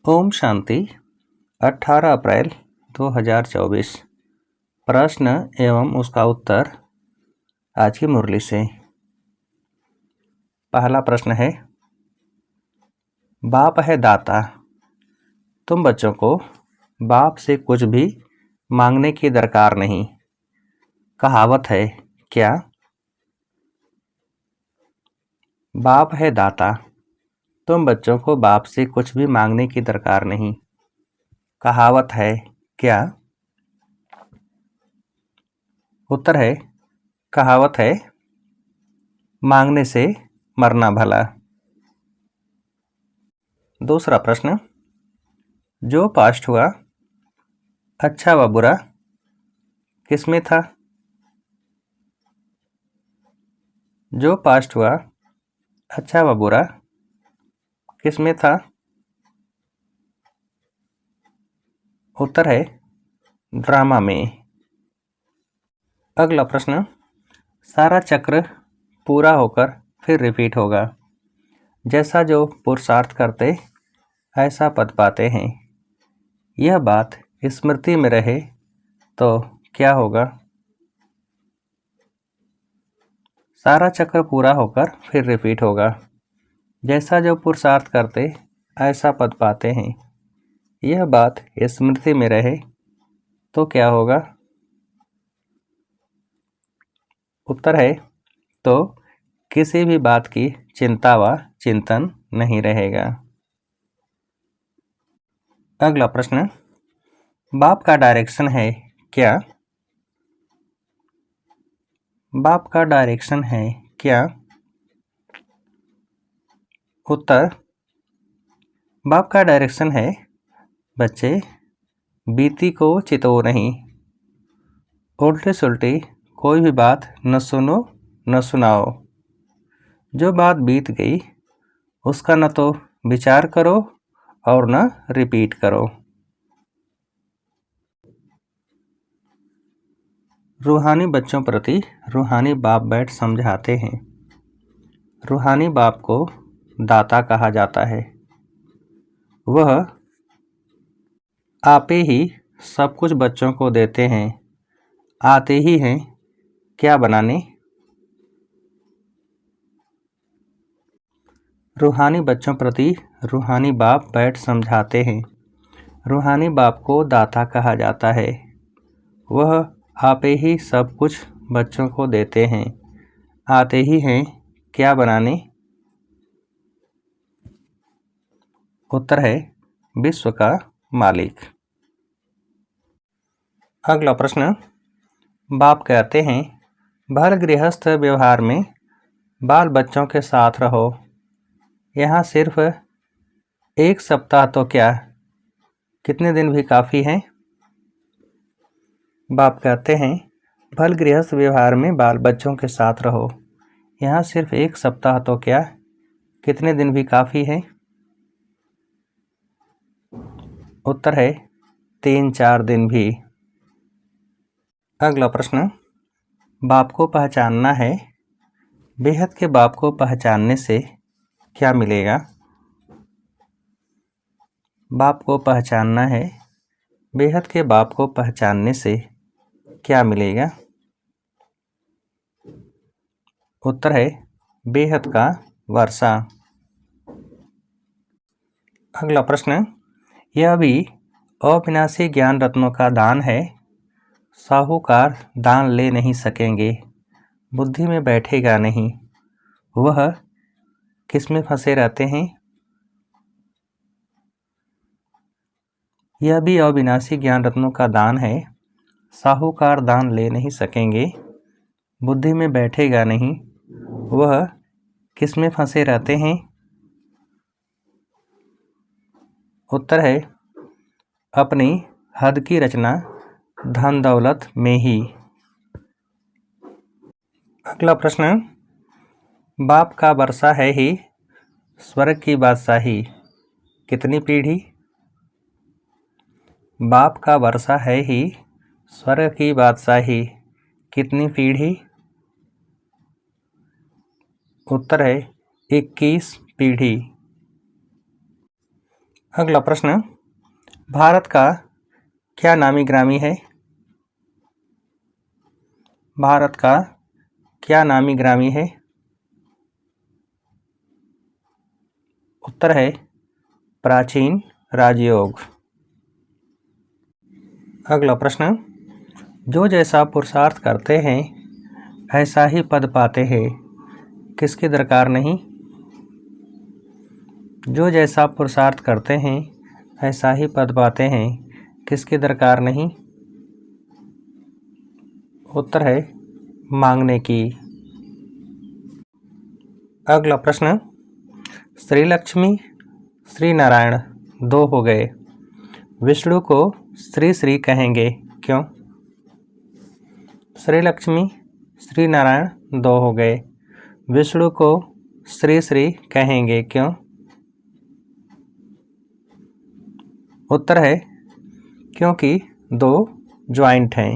ओम शांति। 18 अप्रैल 2024। प्रश्न एवं उसका उत्तर आज की मुरली से। पहला प्रश्न है, बाप है दाता, तुम बच्चों को बाप से कुछ भी मांगने की दरकार नहीं। कहावत है क्या? बाप है दाता, तुम बच्चों को बाप से कुछ भी मांगने की दरकार नहीं। कहावत है क्या? उत्तर है, कहावत है मांगने से मरना भला। दूसरा प्रश्न, जो पास्ट हुआ अच्छा व बुरा किसमें था? जो पास्ट हुआ अच्छा व बुरा किसमें था? उत्तर है ड्रामा में। अगला प्रश्न, सारा चक्र पूरा होकर फिर रिपीट होगा। जैसा जो पुरुषार्थ करते ऐसा पद पाते हैं। यह बात स्मृति में रहे तो क्या होगा? सारा चक्र पूरा होकर फिर रिपीट होगा। जैसा जो पुरुषार्थ करते ऐसा पद पाते हैं। यह बात स्मृति में रहे तो क्या होगा? उत्तर है तो किसी भी बात की चिंता व चिंतन नहीं रहेगा। अगला प्रश्न, बाप का डायरेक्शन है क्या? बाप का डायरेक्शन है क्या? उत्तर, बाप का डायरेक्शन है बच्चे बीती को चितो नहीं। उल्टी सुल्टी कोई भी बात न सुनो न सुनाओ। जो बात बीत गई उसका न तो विचार करो और न रिपीट करो। रूहानी बच्चों प्रति रूहानी बाप बैठ समझाते हैं। रूहानी बाप को दाता कहा जाता है। वह आपे ही सब कुछ बच्चों को देते हैं। आते ही हैं क्या बनाने? रूहानी बच्चों प्रति रूहानी बाप बैठ समझाते हैं। रूहानी बाप को दाता कहा जाता है। वह आपे ही सब कुछ बच्चों को देते हैं। आते ही हैं क्या बनाने? उत्तर है विश्व का मालिक। अगला प्रश्न, बाप कहते हैं भल गृहस्थ व्यवहार में बाल बच्चों के साथ रहो। यहाँ सिर्फ एक सप्ताह तो क्या कितने दिन भी काफ़ी हैं? बाप कहते हैं भल गृहस्थ व्यवहार में बाल बच्चों के साथ रहो। यहाँ सिर्फ एक सप्ताह तो क्या कितने दिन भी काफ़ी हैं? उत्तर है 3-4 दिन भी। अगला प्रश्न, बाप को पहचानना है। बेहद के बाप को पहचानने से क्या मिलेगा? बाप को पहचानना है। बेहद के बाप को पहचानने से क्या मिलेगा? उत्तर है बेहद का वर्षा। अगला प्रश्न, यह भी अविनाशी ज्ञान रत्नों का दान है। साहूकार दान ले नहीं सकेंगे, बुद्धि में बैठेगा नहीं। वह किसमें फंसे रहते हैं? यह भी अविनाशी ज्ञान रत्नों का दान है। साहूकार दान ले नहीं सकेंगे, बुद्धि में बैठेगा नहीं। वह किसमें फंसे रहते हैं? उत्तर है अपनी हद की रचना धन दौलत में ही। अगला प्रश्न, बाप का वर्षा है ही स्वर्ग की बादशाही कितनी पीढ़ी? बाप का वर्षा है ही स्वर्ग की बादशाही कितनी पीढ़ी? उत्तर है 21 पीढ़ी। अगला प्रश्न, भारत का क्या नामी ग्रामी है? भारत का क्या नामी ग्रामी है? उत्तर है प्राचीन राजयोग। अगला प्रश्न, जो जैसा पुरुषार्थ करते हैं ऐसा ही पद पाते हैं, किसकी दरकार नहीं? जो जैसा पुरुषार्थ करते हैं ऐसा ही पद पाते हैं, किसकी दरकार नहीं? उत्तर है मांगने की। अगला प्रश्न, श्री लक्ष्मी श्री नारायण दो हो गए, विष्णु को श्री श्री कहेंगे क्यों? श्री लक्ष्मी श्री नारायण दो हो गए, विष्णु को श्री श्री कहेंगे क्यों? उत्तर है क्योंकि दो ज्वाइंट हैं।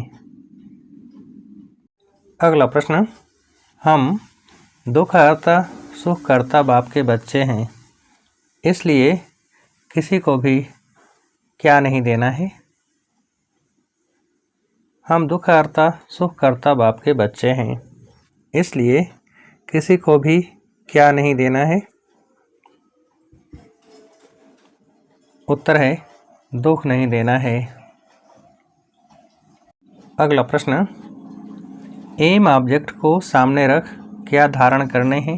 अगला प्रश्न, हम दुखहर्ता सुखकर्ता बाप के बच्चे हैं, इसलिए किसी को भी क्या नहीं देना है? हम दुखहर्ता सुखकर्ता बाप के बच्चे हैं, इसलिए किसी को भी क्या नहीं देना है? उत्तर है दुख नहीं देना है। अगला प्रश्न, एम ऑब्जेक्ट को सामने रख क्या धारण करने हैं?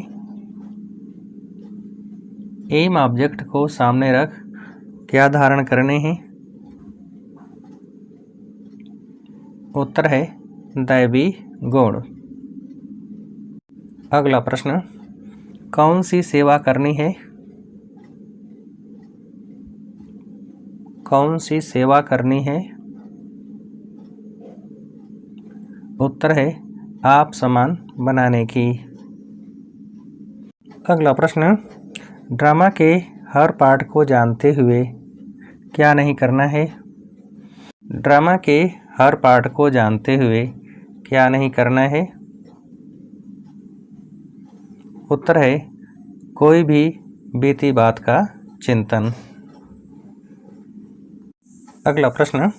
एम ऑब्जेक्ट को सामने रख क्या धारण करने हैं? उत्तर है दैवी गुण। अगला प्रश्न, कौन सी सेवा करनी है? कौन सी सेवा करनी है? उत्तर है आप समान बनाने की। अगला प्रश्न, ड्रामा के हर पार्ट को जानते हुए क्या नहीं करना है? ड्रामा के हर पार्ट को जानते हुए क्या नहीं करना है? उत्तर है कोई भी बीती बात का चिंतन। अगला प्रश्न,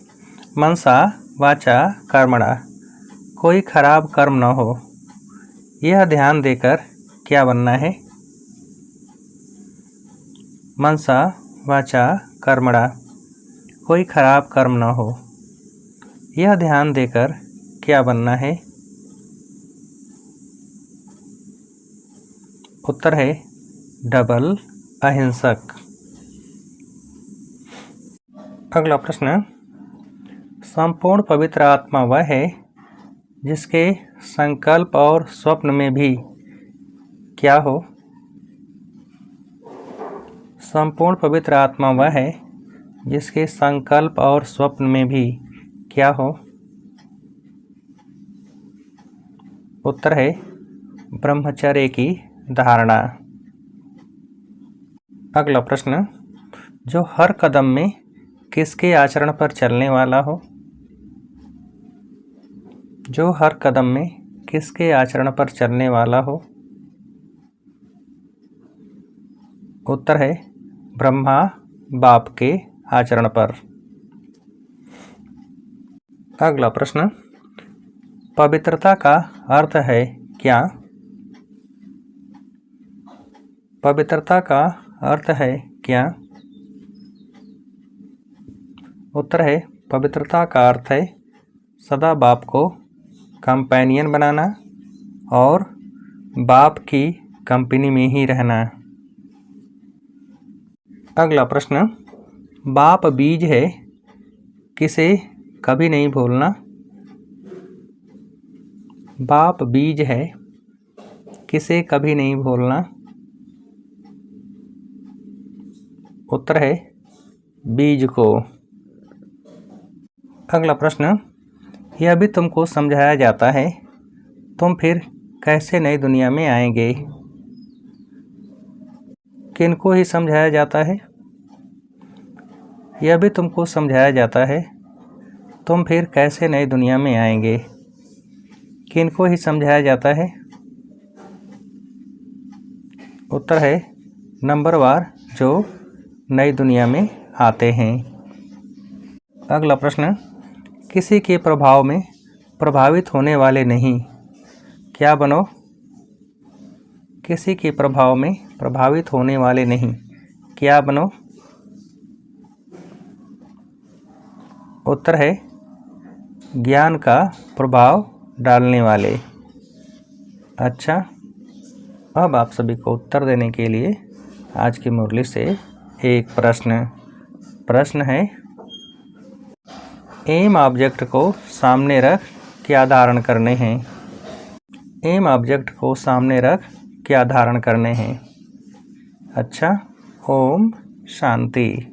मनसा वाचा कर्मणा कोई खराब कर्म न हो, यह ध्यान देकर क्या बनना है? मनसा वाचा कर्मणा कोई खराब कर्म न हो, यह ध्यान देकर क्या बनना है? उत्तर है डबल अहिंसक। अगला प्रश्न, संपूर्ण पवित्र आत्मा वह है जिसके संकल्प और स्वप्न में भी क्या हो? संपूर्ण पवित्र आत्मा वह है जिसके संकल्प और स्वप्न में भी क्या हो? उत्तर है ब्रह्मचर्य की धारणा। अगला प्रश्न, जो हर कदम में किसके आचरण पर चलने वाला हो? जो हर कदम में किसके आचरण पर चलने वाला हो? उत्तर है ब्रह्मा बाप के आचरण पर। अगला प्रश्न, पवित्रता का अर्थ है क्या? पवित्रता का अर्थ है क्या? उत्तर है पवित्रता का अर्थ है सदा बाप को कंपेनियन बनाना और बाप की कंपनी में ही रहना। अगला प्रश्न, बाप बीज है किसे कभी नहीं भूलना? बाप बीज है किसे कभी नहीं भूलना? उत्तर है बीज को। अगला प्रश्न, यह भी तुमको समझाया जाता है तुम फिर कैसे नई दुनिया में आएंगे? किनको ही समझाया जाता है? यह भी तुमको समझाया जाता है तुम फिर कैसे नई दुनिया में आएंगे? किनको ही समझाया जाता है? उत्तर है नंबरवार जो नई दुनिया में आते हैं। अगला प्रश्न, किसी के प्रभाव में प्रभावित होने वाले नहीं, क्या बनो? किसी के प्रभाव में प्रभावित होने वाले नहीं, क्या बनो? उत्तर है ज्ञान का प्रभाव डालने वाले। अच्छा, अब आप सभी को उत्तर देने के लिए आज की मुरली से एक प्रश्न है, एम ऑब्जेक्ट को सामने रख क्या धारण करने हैं? एम ऑब्जेक्ट को सामने रख क्या धारण करने हैं? अच्छा, ओम शांति।